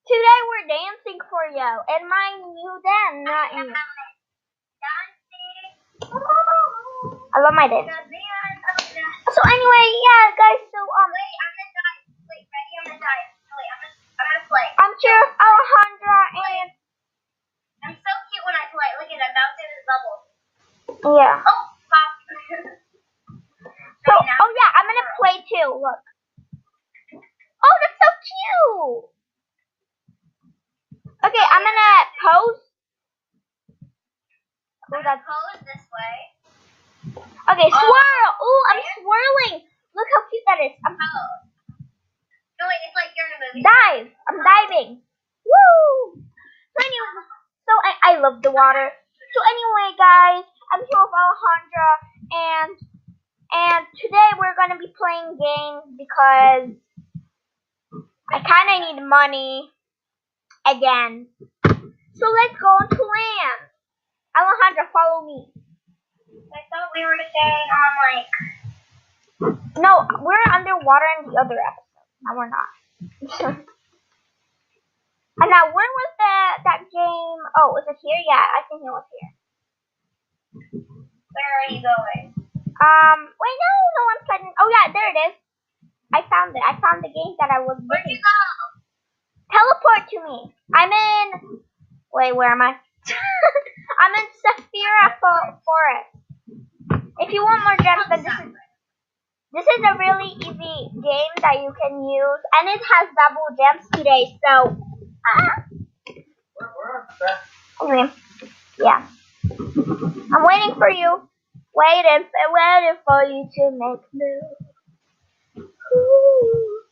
Today we're dancing for you, and my new dance, not you. I love my dance. So anyway, yeah, guys. So Wait, I'm gonna die. Wait, ready? I'm gonna die. Wait, I'm gonna play. I'm Sheriff Alejandra, and I'm so cute when I play. Look at I'm bouncing his bubbles. yeah. Oh, pop. So, oh yeah, I'm gonna play too. Look. Oh, that's so cute. Okay, I'm gonna pose. I'm gonna pose this way. Okay, swirl. Ooh, I'm swirling. Look how cute that is. I'm No, wait, it's like you're in a movie. dive. I'm diving. Woo! So anyway, so I love the water. So anyway, guys, I'm here with Alejandra, and today we're gonna be playing games because I kind of need money again. So let's go into land. Alejandra, follow me. I thought we were staying on like. No, we're underwater in the other episode. No, we're not. And now, where was that game? Oh, was it here? Yeah, I think it was here. Where are you going? Wait, no, I'm sliding. Oh yeah, there it is. I found it. I found the game that I was Where'd you looking. go? Teleport to me. I'm in. Wait, where am I? I'm in Saphira Forest. If you want more gems, then this is a really easy game that you can use, and it has double gems today. So, anyway, yeah. I'm waiting for you. Waiting for you to make move. Ooh.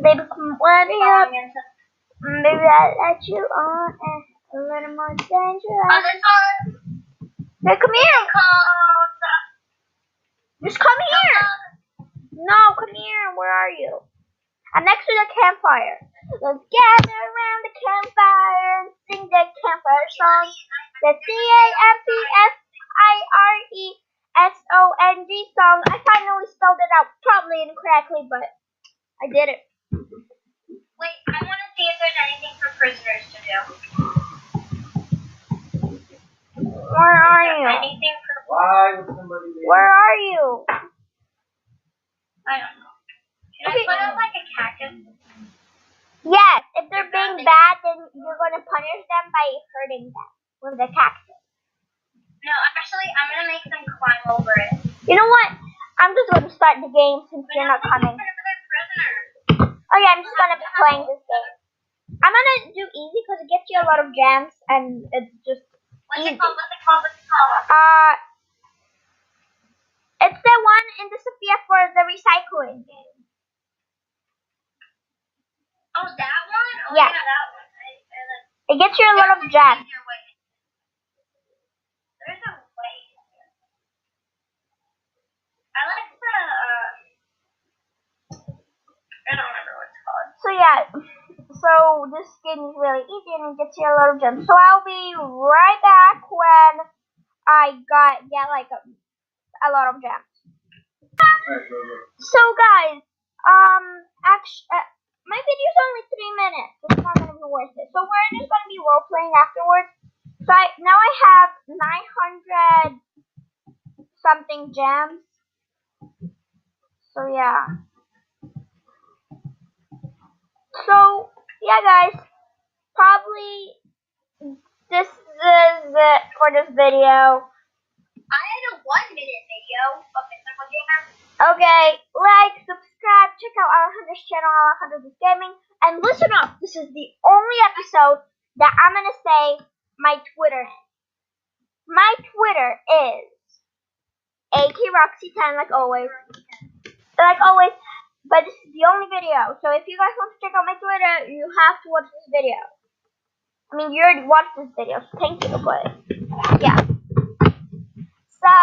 Baby, come on up. Maybe I'll let you on a little more dangerous. Oh, this one. Hey, come here. Just come here. No, come here. Where are you? I'm next to the campfire. Let's gather around the campfire and sing the campfire song. The CAMPFIRESONG song. I finally spelled it out probably incorrectly, but I did it. Wait, I want to see if there's anything for prisoners to do. Where are you? Anything for... Where are you? I don't know. Should I put up like a cactus? Yes, if they're being bad, then you're going to punish them by hurting them with the cactus. No, actually, I'm going to make them climb over it. You know what? I'm just going to start the game since you're not coming. Oh yeah, I'm just going to be playing this game. I'm going to do easy because it gets you a lot of gems and it's just easy. What's it called? It's the one in the Sophia for the recycling game. Oh, that one? Oh, yeah, that one. It gets you a lot of gems. There's a way. I like the, I don't remember what it's called. So yeah, so this game is really easy and it gets you a lot of gems. So I'll be right back when I get like a lot of gems. So guys, actually, my video's only 3 minutes. It's not gonna be worth it. So we're just gonna be role playing afterwards. So now I have 900 something gems. So yeah. So yeah, guys, probably this is it for this video. I had a 1-minute video of it. Okay, like, subscribe, check out Alejandra's channel, alejandradoesgaming, and listen up. This is the only episode that I'm gonna say my Twitter is. My Twitter is AKRoxy10, like always. But this is the only video. So if you guys want to check out my Twitter, you have to watch this video. I mean, you already watched this video, so thank you, but yeah. So